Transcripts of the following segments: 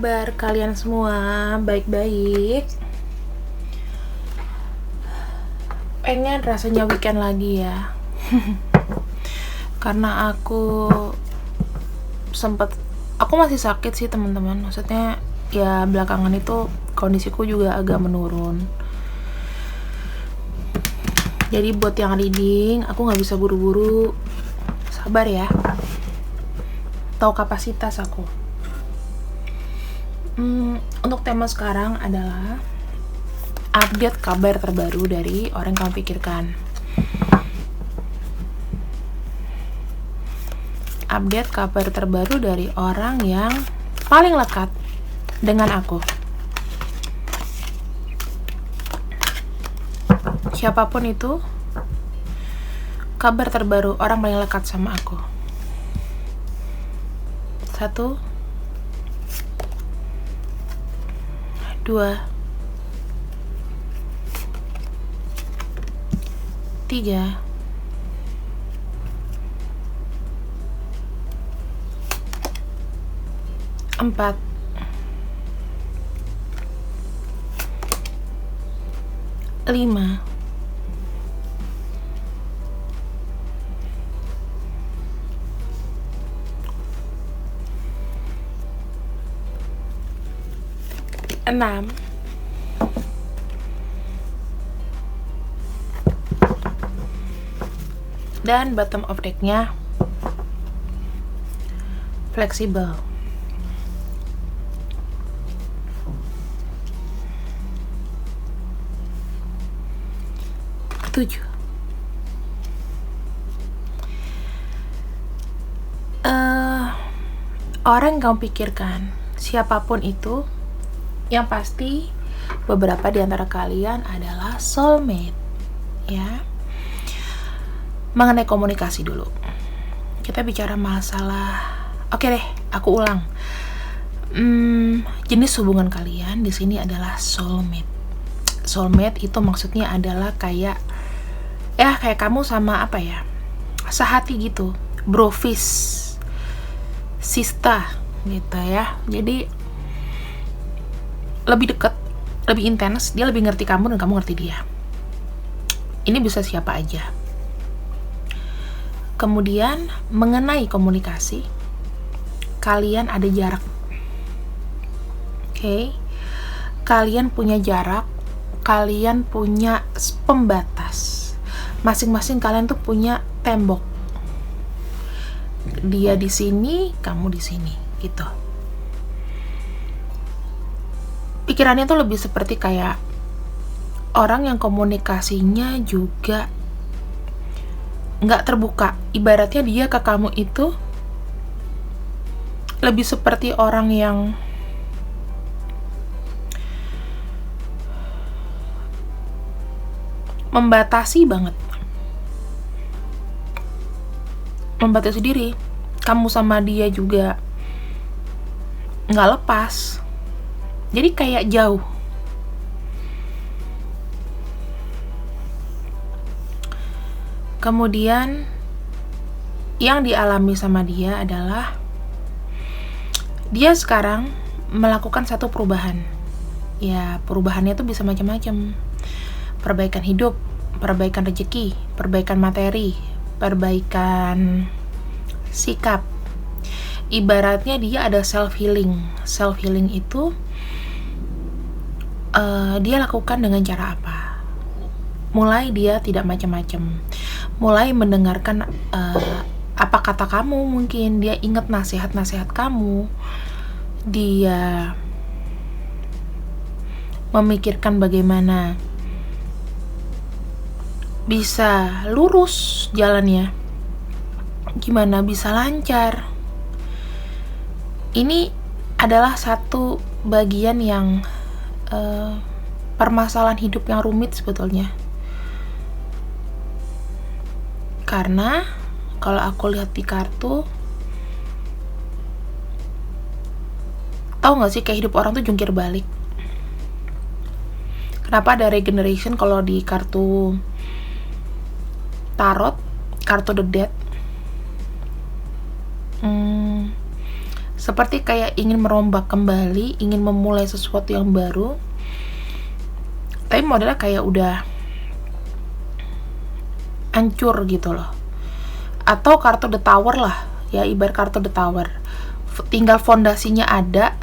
kabar kalian semua? Baik-baik. Pengen rasanya weekend lagi ya. Karena aku masih sakit sih teman-teman. Maksudnya ya belakangan itu kondisiku juga agak menurun. Jadi buat yang reading, aku nggak bisa buru-buru. Sabar ya. Tahu kapasitas aku. Untuk tema sekarang adalah update kabar terbaru dari orang yang kamu pikirkan. Update kabar terbaru dari orang yang paling lekat dengan aku. Siapapun itu, kabar terbaru orang paling lekat sama aku. 1, 2, 3, 4, 5, 6, 7, dan bottom of deck-nya fleksibel. Orang yang kamu pikirkan, siapapun itu, yang pasti beberapa di antara kalian adalah soulmate, ya. Mengenai komunikasi dulu. Kita bicara masalah. Oke deh, aku ulang. Jenis hubungan kalian di sini adalah soulmate. Soulmate itu maksudnya adalah kayak kamu sama sehati gitu, brofis, sista gitu ya. Jadi lebih dekat, lebih intens, dia lebih ngerti kamu dan kamu ngerti dia. Ini bisa siapa aja. Kemudian mengenai komunikasi, kalian ada jarak. Oke. Kalian punya jarak, kalian punya pembatas. Masing-masing kalian tuh punya tembok. Dia di sini, kamu di sini, gitu. Pikirannya tuh lebih seperti kayak orang yang komunikasinya juga nggak terbuka. Ibaratnya dia ke kamu itu lebih seperti orang yang membatasi banget. Membatasi diri. Kamu sama dia juga nggak lepas. Jadi kayak jauh. Kemudian yang dialami sama dia adalah dia sekarang melakukan satu perubahan. Ya, perubahannya itu bisa macam-macam. Perbaikan hidup, perbaikan rezeki, perbaikan materi, perbaikan sikap. Ibaratnya dia ada self-healing. Self-healing itu dia lakukan dengan cara apa? Mulai dia tidak macam-macam. Mulai mendengarkan apa kata kamu, mungkin dia ingat nasihat-nasihat kamu. Dia memikirkan bagaimana bisa lurus jalannya, gimana bisa lancar. Ini adalah satu bagian yang permasalahan hidup yang rumit sebetulnya. Karena kalau aku lihat di kartu, tahu nggak sih kayak hidup orang tuh jungkir balik. Kenapa ada regeneration kalau di kartu tarot, kartu the dead? seperti kayak ingin merombak kembali, ingin memulai sesuatu yang baru, tapi modelnya kayak udah hancur gitu loh. Atau kartu The Tower lah, ya ibarat kartu The Tower, tinggal fondasinya ada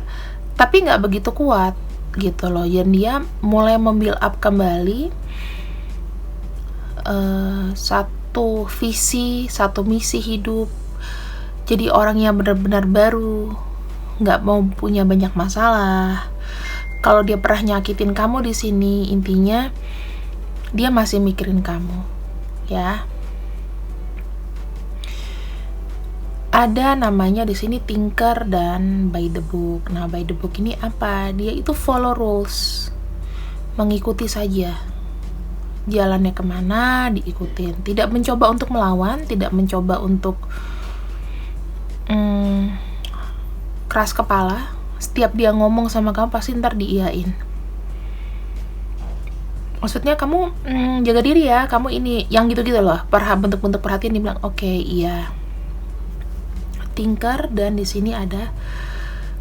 tapi nggak begitu kuat gitu loh. Dan dia mulai membuild up kembali satu visi, satu misi hidup, jadi orang yang benar-benar baru, nggak mau punya banyak masalah. Kalau dia pernah nyakitin kamu di sini, intinya dia masih mikirin kamu, ya. Ada namanya di sini thinker dan by the book. Nah, by the book ini apa? Dia itu follow rules, mengikuti saja. Jalannya kemana, diikutin. Tidak mencoba untuk melawan, tidak mencoba untuk keras kepala. Setiap dia ngomong sama kamu pasti ntar diiyain. Maksudnya kamu jaga diri ya, kamu ini, yang gitu-gitu loh. Bentuk-bentuk perhatian dibilang oke, iya. Thinker, dan di sini ada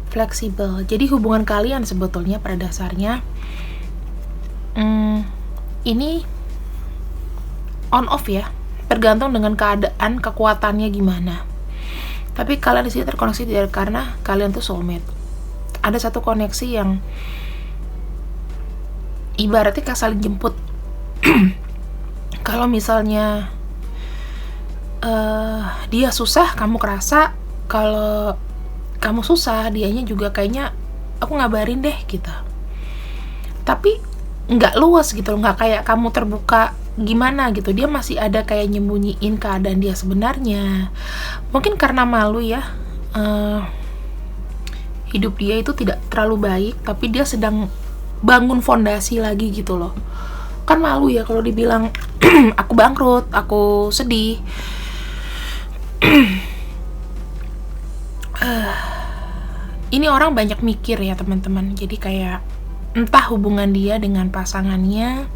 fleksibel. Jadi hubungan kalian sebetulnya pada dasarnya ini on off ya, tergantung dengan keadaan, kekuatannya gimana. Tapi kalian di sini terkoneksi karena kalian tuh soulmate. Ada satu koneksi yang ibaratnya kayak saling jemput. Kalau misalnya dia susah, kamu kerasa. Kalau kamu susah, dianya juga kayaknya aku ngabarin deh gitu. Tapi nggak luas gitu, nggak kayak kamu terbuka gimana gitu. Dia masih ada kayak nyembunyiin keadaan dia sebenarnya. Mungkin karena malu ya, hidup dia itu tidak terlalu baik, tapi dia sedang bangun fondasi lagi gitu loh. Kan malu ya kalau dibilang aku bangkrut, aku sedih. Ini orang banyak mikir ya teman-teman. Jadi kayak entah hubungan dia dengan pasangannya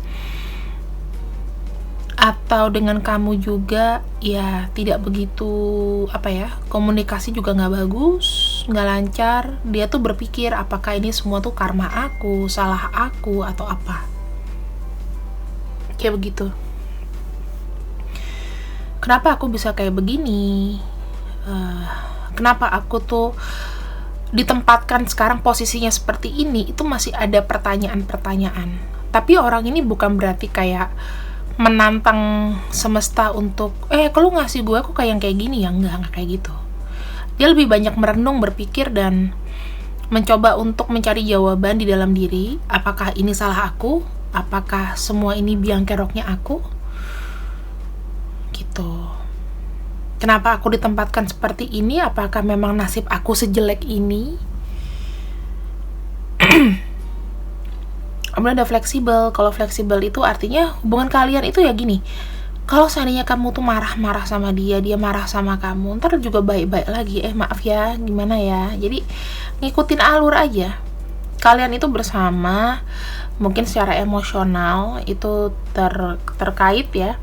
atau dengan kamu juga ya tidak begitu, apa ya, komunikasi juga nggak bagus, nggak lancar. Dia tuh berpikir apakah ini semua tuh karma aku, salah aku, atau apa, kayak begitu. Kenapa aku bisa kayak begini, kenapa aku tuh ditempatkan sekarang posisinya seperti ini, itu masih ada pertanyaan-pertanyaan. Tapi orang ini bukan berarti kayak menantang semesta untuk kalau ngasih gue aku kayak gini ya, enggak kayak gitu. Dia lebih banyak merenung, berpikir, dan mencoba untuk mencari jawaban di dalam diri. Apakah ini salah aku? Apakah semua ini biang keroknya aku? Gitu. Kenapa aku ditempatkan seperti ini? Apakah memang nasib aku sejelek ini? Kemudian ada fleksibel. Kalau fleksibel itu artinya hubungan kalian itu ya gini. Kalau seandainya kamu tuh marah-marah sama dia, dia marah sama kamu, ntar juga baik-baik lagi. Maaf ya, gimana ya. Jadi ngikutin alur aja. Kalian itu bersama, mungkin secara emosional itu terkait ya.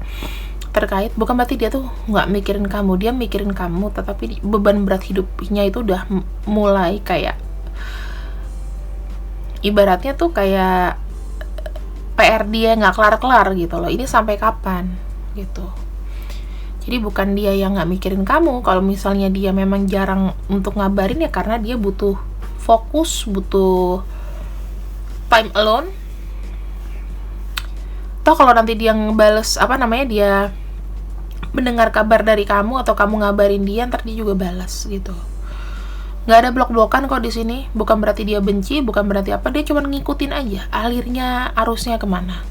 Terkait, bukan berarti dia tuh nggak mikirin kamu, dia mikirin kamu, tetapi beban berat hidupnya itu udah mulai kayak ibaratnya tuh kayak PR dia nggak kelar-kelar gitu loh. Ini sampai kapan gitu. Jadi bukan dia yang nggak mikirin kamu. Kalau misalnya dia memang jarang untuk ngabarin ya karena dia butuh fokus, butuh time alone. Toh kalau nanti dia ngebales dia mendengar kabar dari kamu atau kamu ngabarin dia, ntar dia juga balas gitu. Nggak ada blok-blokan kok di sini. Bukan berarti dia benci, bukan berarti apa, dia cuma ngikutin aja alirnya, arusnya kemana.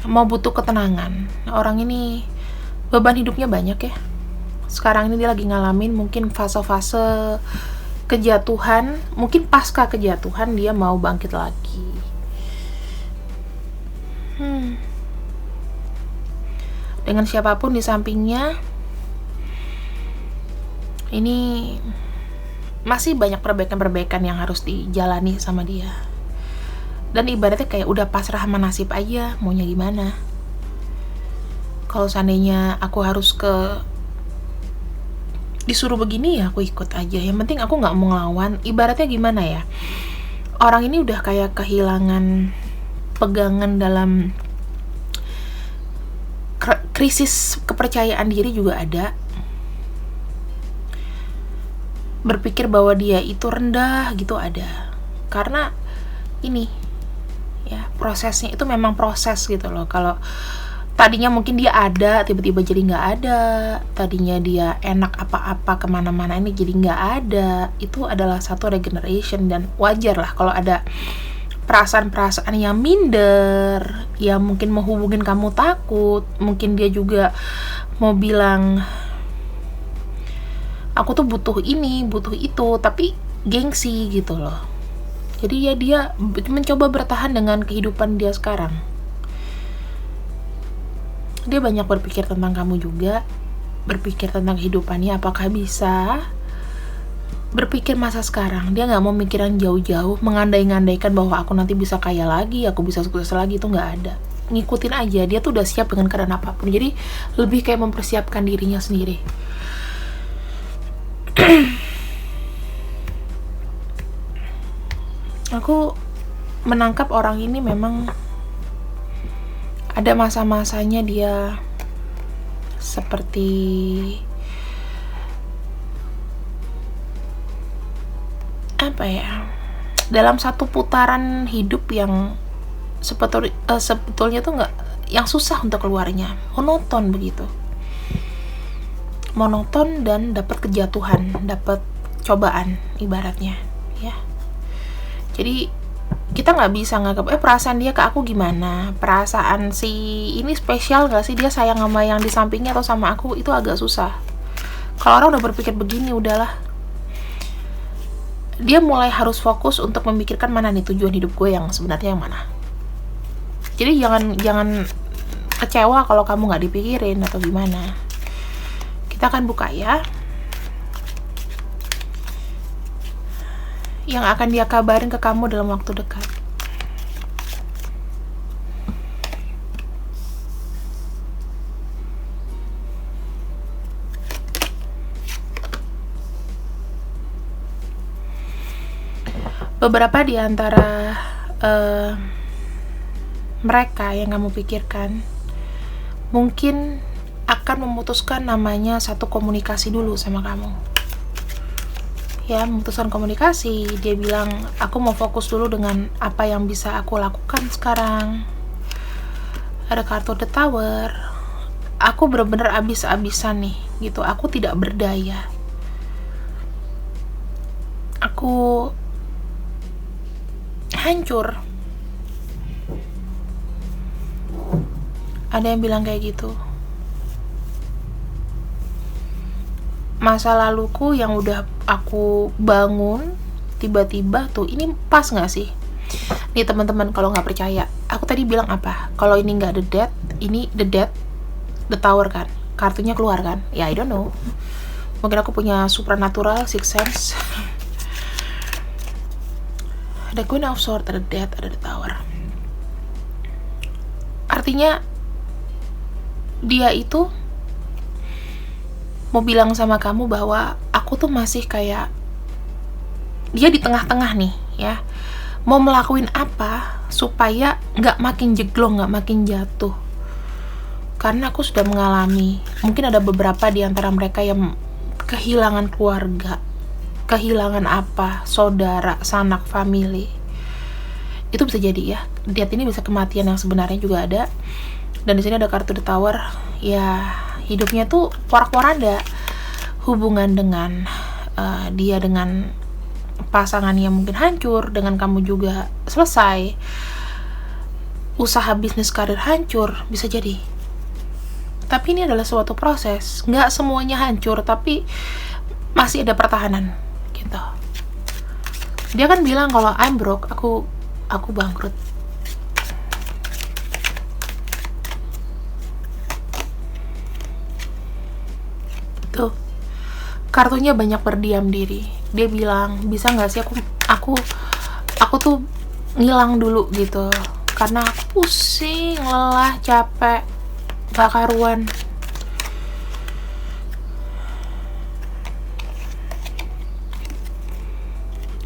Mau butuh ketenangan. Orang ini beban hidupnya banyak ya. Sekarang ini dia lagi ngalamin mungkin fase-fase kejatuhan, mungkin pasca kejatuhan dia mau bangkit lagi. Dengan siapapun di sampingnya, ini masih banyak perbaikan-perbaikan yang harus dijalani sama dia. Dan ibaratnya kayak udah pasrah sama nasib aja, maunya gimana. Kalau seandainya aku harus ke disuruh begini ya aku ikut aja, yang penting aku nggak mau ngelawan. Ibaratnya gimana ya, orang ini udah kayak kehilangan pegangan dalam krisis kepercayaan diri juga ada, berpikir bahwa dia itu rendah gitu ada, karena ini ya prosesnya itu memang proses gitu loh. Kalau tadinya mungkin dia ada, tiba-tiba jadi nggak ada, tadinya dia enak apa-apa kemana-mana, ini jadi nggak ada, itu adalah satu regeneration. Dan wajar lah kalau ada perasaan-perasaan yang minder, yang mungkin mau hubungin kamu takut, mungkin dia juga mau bilang aku tuh butuh ini, butuh itu, tapi gengsi gitu loh. Jadi ya dia mencoba bertahan dengan kehidupan dia sekarang. Dia banyak berpikir tentang kamu juga, berpikir tentang kehidupannya, apakah bisa berpikir masa sekarang. Dia nggak mau mikiran jauh-jauh, mengandai-ngandaikan bahwa aku nanti bisa kaya lagi, aku bisa sukses lagi, itu nggak ada. Ngikutin aja, dia tuh udah siap dengan keadaan apapun. Jadi lebih kayak mempersiapkan dirinya sendiri. Aku menangkap orang ini memang ada masa-masanya dia seperti apa ya, dalam satu putaran hidup yang sebetulnya tuh nggak, yang susah untuk keluarnya, monoton begitu, monoton dan dapat kejatuhan, dapat cobaan ibaratnya ya. Jadi kita nggak bisa nganggap perasaan dia ke aku gimana, perasaan si ini spesial nggak sih, dia sayang sama yang di sampingnya atau sama aku, itu agak susah. Kalau orang udah berpikir begini, udahlah, dia mulai harus fokus untuk memikirkan mana nih tujuan hidup gue yang sebenarnya yang mana. Jadi jangan kecewa kalau kamu nggak dipikirin atau gimana. Kita akan buka ya yang akan dia kabarin ke kamu dalam waktu dekat. Beberapa di antara mereka yang kamu pikirkan mungkin akan memutuskan namanya satu komunikasi dulu sama kamu. Ya, memutuskan komunikasi. Dia bilang, aku mau fokus dulu dengan apa yang bisa aku lakukan sekarang. Ada kartu The Tower. Aku bener-bener abis-abisan nih gitu, aku tidak berdaya, aku hancur. Ada yang bilang kayak gitu. Masa laluku yang udah aku bangun, tiba-tiba tuh, ini pas nggak sih? Nih teman-teman, kalau nggak percaya, aku tadi bilang apa? Kalau ini nggak the death, ini the death, the tower kan? Kartunya keluar kan? Ya, I don't know. Mungkin aku punya supernatural, sixth sense. Ada Queen of Swords, ada death, ada the tower. Artinya dia itu mau bilang sama kamu bahwa aku tuh masih kayak, dia di tengah-tengah nih ya, mau melakuin apa supaya nggak makin jeglong, nggak makin jatuh. Karena aku sudah mengalami, mungkin ada beberapa di antara mereka yang kehilangan keluarga, kehilangan apa, saudara, sanak, family. Itu bisa jadi ya, lihat ini bisa kematian yang sebenarnya juga ada. Dan di sini ada kartu The Tower. Ya, hidupnya tuh porak-poranda. Hubungan dengan dia dengan pasangannya mungkin hancur, dengan kamu juga selesai. Usaha bisnis karir hancur, bisa jadi. Tapi ini adalah suatu proses. Nggak semuanya hancur, tapi masih ada pertahanan gitu. Dia kan bilang kalau I'm broke, aku bangkrut. Tuh, kartunya banyak berdiam diri. Dia bilang, bisa nggak sih aku tuh ngilang dulu gitu, karena aku pusing, lelah, capek, gak karuan.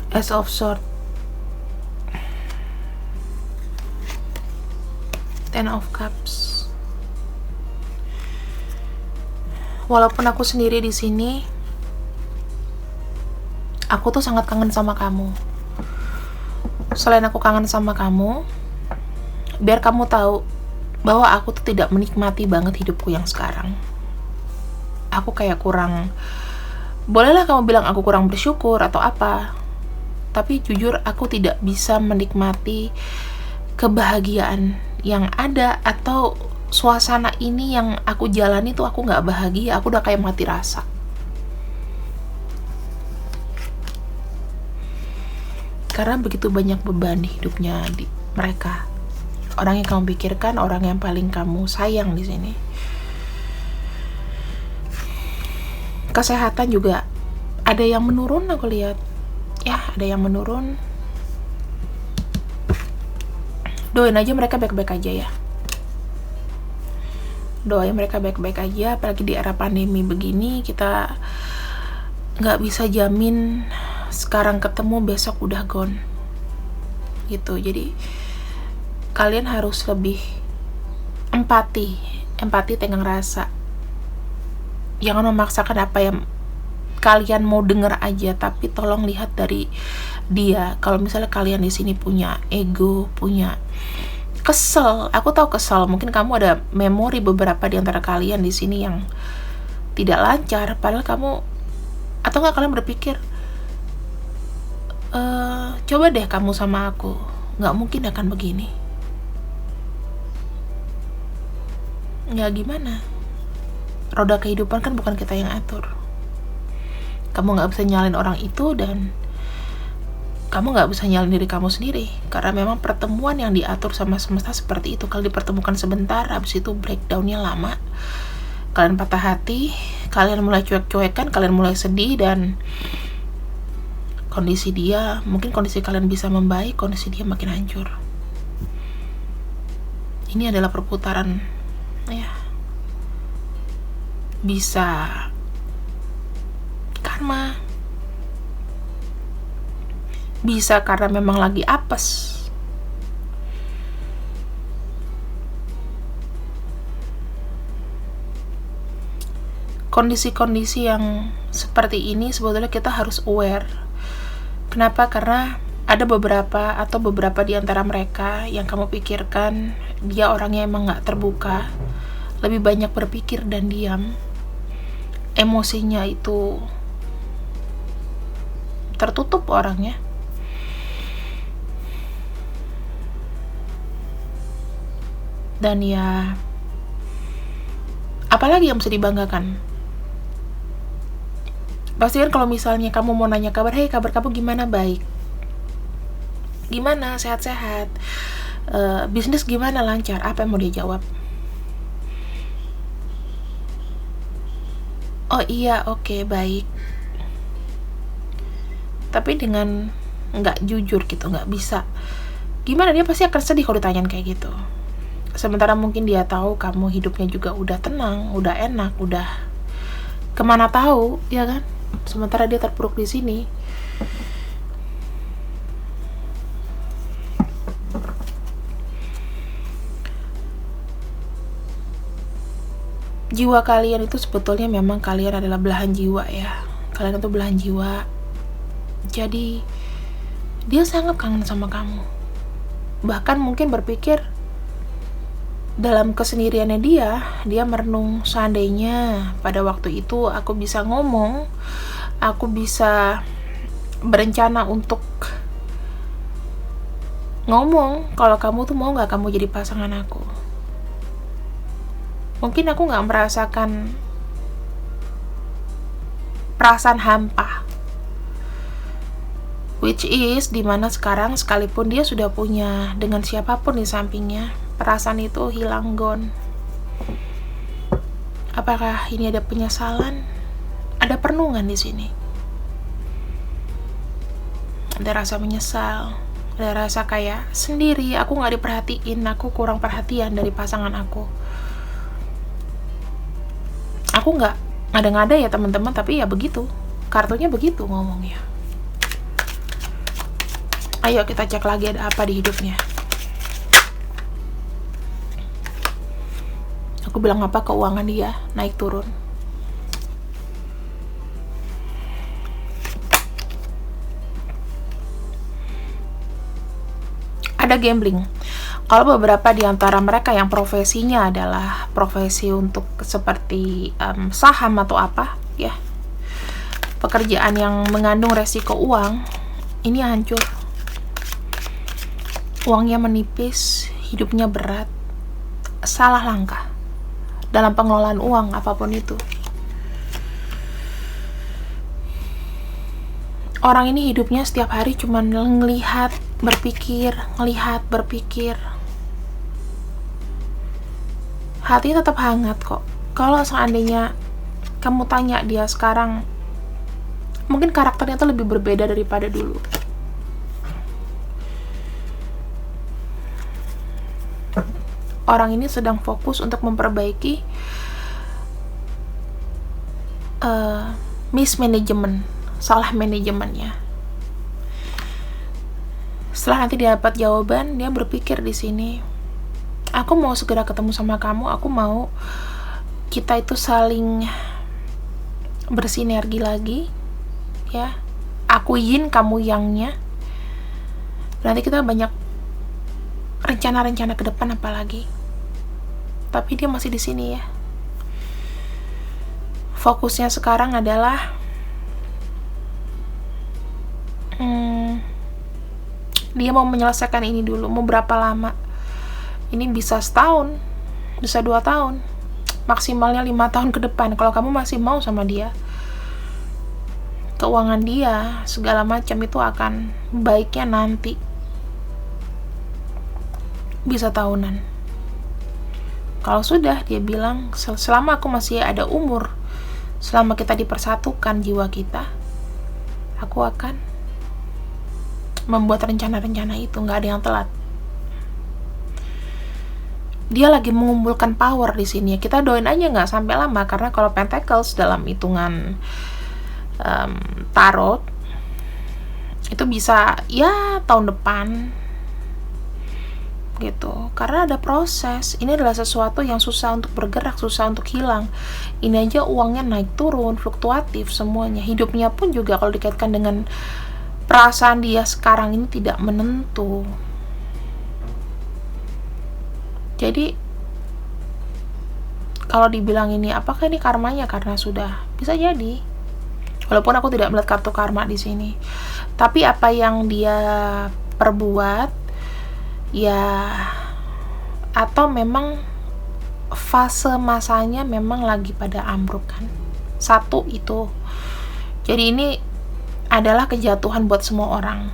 Ace of Swords, Ten of Cups. Walaupun aku sendiri di sini, aku tuh sangat kangen sama kamu. Selain aku kangen sama kamu, biar kamu tahu bahwa aku tuh tidak menikmati banget hidupku yang sekarang. Aku kayak kurang, bolehlah kamu bilang aku kurang bersyukur atau apa, tapi jujur aku tidak bisa menikmati kebahagiaan yang ada atau suasana ini yang aku jalani tuh aku nggak bahagia, aku udah kayak mati rasa. Karena begitu banyak beban di hidupnya mereka. Orang yang kamu pikirkan, orang yang paling kamu sayang di sini. Kesehatan juga ada yang menurun, aku lihat. Ya, ada yang menurun. Doain aja mereka baik-baik aja ya. Doain mereka baik-baik aja, apalagi di era pandemi begini, kita nggak bisa jamin sekarang ketemu besok udah gone gitu. Jadi kalian harus lebih empati, tenggang rasa. Jangan memaksakan apa yang kalian mau denger aja, tapi tolong lihat dari dia. Kalau misalnya kalian di sini punya ego, punya kesel, aku tahu kesel. Mungkin kamu ada memori beberapa di antara kalian di sini yang tidak lancar, padahal kamu, atau nggak kalian berpikir, coba deh kamu sama aku, nggak mungkin akan begini. Ya gimana? Roda kehidupan kan bukan kita yang atur. Kamu nggak bisa nyalin orang itu, dan kamu nggak bisa nyalin diri kamu sendiri, karena memang pertemuan yang diatur sama semesta seperti itu. Kalau dipertemukan sebentar, habis itu breakdownnya lama, kalian patah hati, kalian mulai cuek-cuekan, kalian mulai sedih, dan kondisi dia, mungkin kondisi kalian bisa membaik, kondisi dia makin hancur. Ini adalah perputaran, ya, bisa karma, bisa karena memang lagi apes. Kondisi-kondisi yang seperti ini sebetulnya kita harus aware. Kenapa? Karena ada beberapa di antara mereka yang kamu pikirkan dia orangnya emang gak terbuka, lebih banyak berpikir dan diam. Emosinya itu tertutup orangnya. Dan ya, apalagi yang bisa dibanggakan? Pasti kan kalau misalnya kamu mau nanya kabar, hey kabar kamu gimana? Baik. Gimana? Sehat-sehat. Bisnis gimana? Lancar. Apa yang mau dia jawab? Oh iya, oke, baik. Tapi dengan nggak jujur gitu, nggak bisa. Gimana? Dia pasti akan sedih kalau ditanyain kayak gitu. Sementara mungkin dia tahu kamu hidupnya juga udah tenang, udah enak, udah kemana tahu, ya kan? Sementara dia terpuruk di sini. Jiwa kalian itu sebetulnya memang kalian adalah belahan jiwa ya. Kalian itu belahan jiwa. Jadi dia sangat kangen sama kamu. Bahkan mungkin berpikir dalam kesendiriannya dia merenung, seandainya pada waktu itu aku bisa ngomong, aku bisa berencana untuk ngomong kalau kamu tuh mau gak kamu jadi pasangan aku. Mungkin aku gak merasakan perasaan hampa, which is dimana sekarang sekalipun dia sudah punya dengan siapapun di sampingnya, perasaan itu hilang, gone. Apakah ini ada penyesalan? Ada perenungan di sini. Ada rasa menyesal, ada rasa kayak sendiri, aku nggak diperhatiin, aku kurang perhatian dari pasangan aku. Aku nggak ngada-ngada ya teman-teman, tapi ya begitu, kartunya begitu ngomongnya. Ayo kita cek lagi ada apa di hidupnya. Aku bilang apa, keuangan dia naik turun. Ada gambling. Kalau beberapa di antara mereka yang profesinya adalah profesi untuk seperti saham atau apa, ya, pekerjaan yang mengandung resiko uang, ini hancur. Uangnya menipis, hidupnya berat, salah langkah dalam pengelolaan uang apapun itu. Orang ini hidupnya setiap hari cuma ngelihat, berpikir, ngelihat, berpikir. Hatinya tetap hangat kok. Kalau seandainya kamu tanya dia sekarang, mungkin karakternya tuh lebih berbeda daripada dulu. Orang ini sedang fokus untuk memperbaiki mismanagement, salah manajemennya. Setelah nanti dia dapat jawaban, dia berpikir di sini, aku mau segera ketemu sama kamu, aku mau kita itu saling bersinergi lagi, ya. Aku yin, kamu yangnya. Nanti kita banyak rencana-rencana ke depan apalagi. Tapi dia masih di sini ya. Fokusnya sekarang adalah dia mau menyelesaikan ini dulu. Mau berapa lama? Ini bisa setahun, bisa 2 tahun, maksimalnya 5 tahun ke depan. Kalau kamu masih mau sama dia, keuangan dia, segala macam itu akan baiknya nanti. Bisa tahunan. Kalau sudah, dia bilang, selama aku masih ada umur, selama kita dipersatukan jiwa kita, aku akan membuat rencana-rencana itu. Nggak ada yang telat. Dia lagi mengumpulkan power di sini. Kita doain aja nggak sampai lama, karena kalau Pentacles dalam hitungan tarot itu bisa ya tahun depan gitu, karena ada proses. Ini adalah sesuatu yang susah untuk bergerak, susah untuk hilang. Ini aja uangnya naik turun, fluktuatif semuanya. Hidupnya pun juga kalau dikaitkan dengan perasaan dia sekarang ini tidak menentu. Jadi kalau dibilang ini apakah ini karmanya, karena sudah, bisa jadi. Walaupun aku tidak melihat kartu karma di sini, tapi apa yang dia perbuat ya, atau memang fase masanya memang lagi pada ambruk kan. Satu itu. Jadi ini adalah kejatuhan buat semua orang.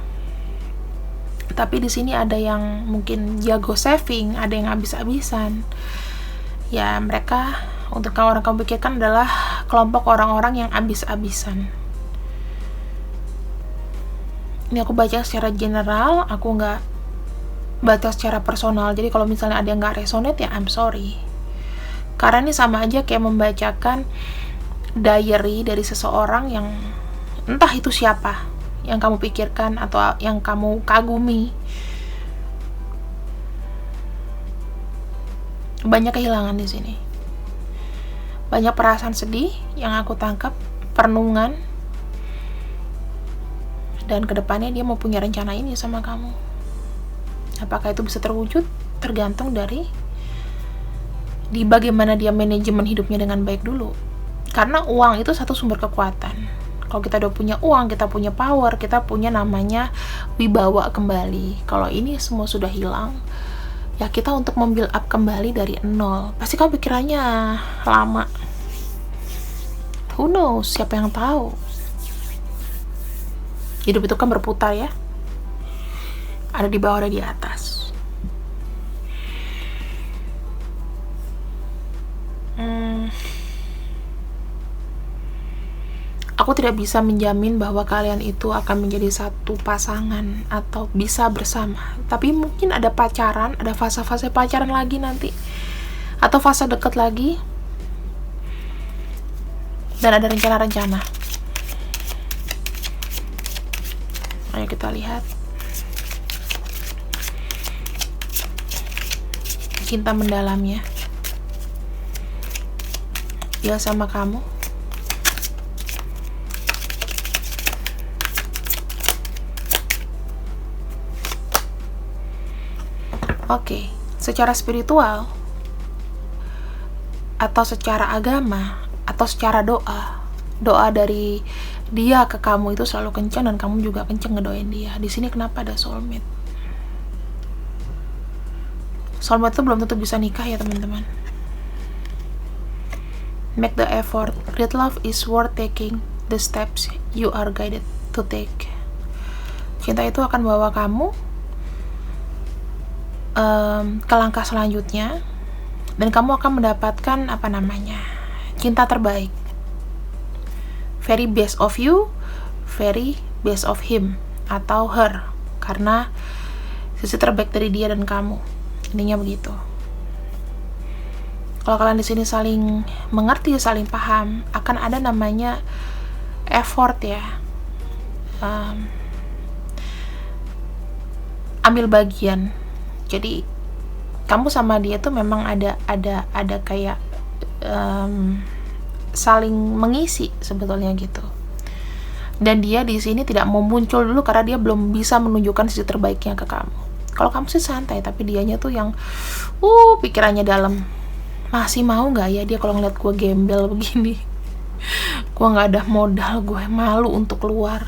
Tapi di sini ada yang mungkin jago saving, ada yang habis-habisan. Ya, mereka untuk orang kamu pikirkan adalah kelompok orang-orang yang habis-habisan. Ini aku baca secara general, aku nggak baca secara personal. Jadi kalau misalnya ada yang nggak resonate, ya I'm sorry. Karena ini sama aja kayak membacakan diary dari seseorang yang entah itu siapa yang kamu pikirkan atau yang kamu kagumi. Banyak kehilangan di sini. Banyak perasaan sedih yang aku tangkap, perenungan. Dan kedepannya dia mau punya rencana ini sama kamu. Apakah itu bisa terwujud? Tergantung dari bagaimana dia manajemen hidupnya dengan baik dulu. Karena uang itu satu sumber kekuatan. Kalau kita udah punya uang, kita punya power, kita punya namanya wibawa kembali. Kalau ini semua sudah hilang, ya kita untuk membuild up kembali dari nol. Pasti kamu pikirannya lama. Who knows? Siapa yang tahu? Hidup itu kan berputar ya. Ada di bawah, ada di atas. Aku tidak bisa menjamin bahwa kalian itu akan menjadi satu pasangan atau bisa bersama. Tapi mungkin ada pacaran, ada fase-fase pacaran lagi nanti. Atau fase dekat lagi. Dan ada rencana-rencana. Ayo kita lihat. cinta mendalamnya dia sama kamu. Oke, secara spiritual atau secara agama atau secara doa dari dia ke kamu itu selalu kencang dan kamu juga kencang ngedoain dia. Di sini kenapa ada soulmate? Soulmate itu belum tentu bisa nikah ya teman-teman. Make the effort. Great love is worth taking the steps you are guided to take. Cinta itu akan bawa kamu ke langkah selanjutnya dan kamu akan mendapatkan cinta terbaik. Very best of you, very best of him atau her, karena sisi terbaik dari dia dan kamu. Intinya begitu. Kalau kalian di sini saling mengerti, saling paham, akan ada namanya effort ya. Ambil bagian. Jadi kamu sama dia tuh memang ada kayak saling mengisi sebetulnya gitu. Dan dia di sini tidak mau muncul dulu karena dia belum bisa menunjukkan sisi terbaiknya ke kamu. Kalau kamu sih santai, tapi dianya tuh yang pikirannya dalam. Masih mau nggak ya dia kalau ngeliat gue gembel begini? Gue nggak ada modal, gue malu untuk keluar.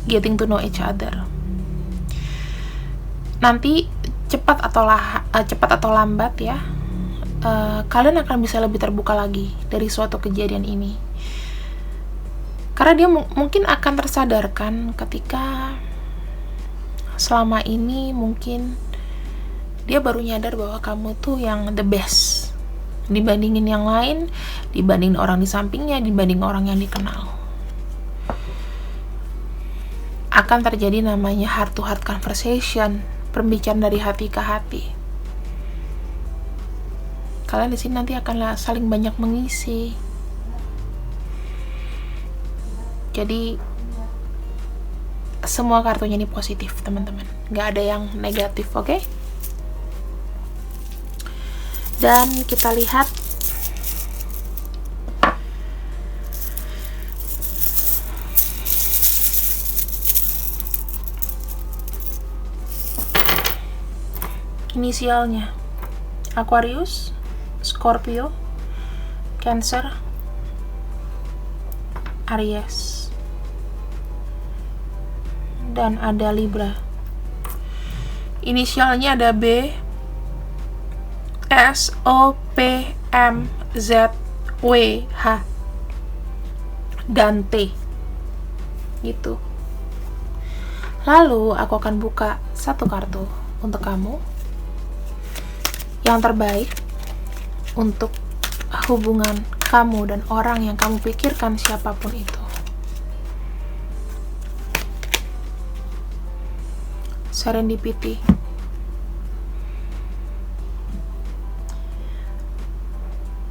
Getting to know each other. Nanti cepat atau lambat ya, kalian akan bisa lebih terbuka lagi dari suatu kejadian ini. Karena dia mungkin akan tersadarkan ketika selama ini mungkin dia baru nyadar bahwa kamu tuh yang the best dibandingin yang lain, dibanding orang di sampingnya, dibanding orang yang dikenal. Akan terjadi namanya heart to heart conversation, pembicaraan dari hati ke hati. Kalian di sini nanti akan saling banyak mengisi. Jadi semua kartunya ini positif teman-teman, nggak ada yang negatif, oke? Dan kita lihat inisialnya: Aquarius, Scorpio, Cancer, Aries, dan ada Libra. Inisialnya ada B, S, O, P, M, Z, W, H, dan T. Gitu. Lalu aku akan buka satu kartu untuk kamu yang terbaik untuk hubungan kamu dan orang yang kamu pikirkan siapapun itu. Serendipity.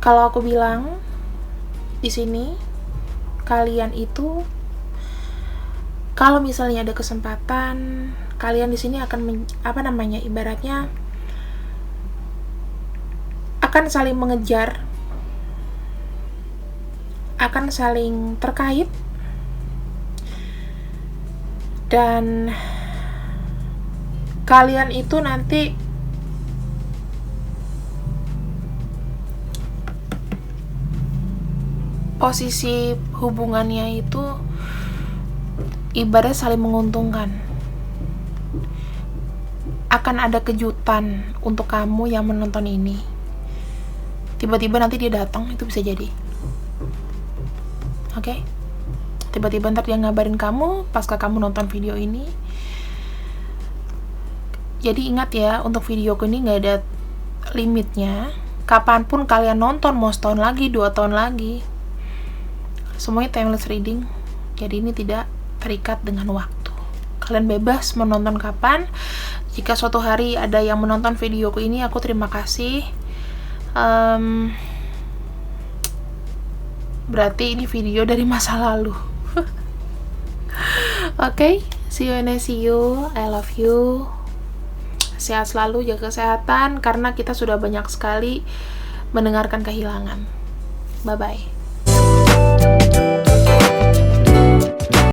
Kalau aku bilang di sini kalian itu, kalau misalnya ada kesempatan, kalian di sini akan ibaratnya akan saling mengejar, akan saling terkait, dan kalian itu nanti posisi hubungannya itu ibarat saling menguntungkan. Akan ada kejutan untuk kamu yang menonton ini. Tiba-tiba nanti dia datang, itu bisa jadi. Oke? Tiba-tiba ntar dia ngabarin kamu pasca kamu nonton video ini. Jadi ingat ya, untuk videoku ini nggak ada limitnya. Kapanpun kalian nonton, mau setahun lagi, 2 tahun lagi, semuanya timeless reading. Jadi ini tidak terikat dengan waktu. Kalian bebas menonton kapan. Jika suatu hari ada yang menonton videoku ini, aku terima kasih. Berarti ini video dari masa lalu. Oke, see you and I see you. I love you. Sehat selalu, jaga kesehatan, karena kita sudah banyak sekali mendengarkan kehilangan. Bye-bye.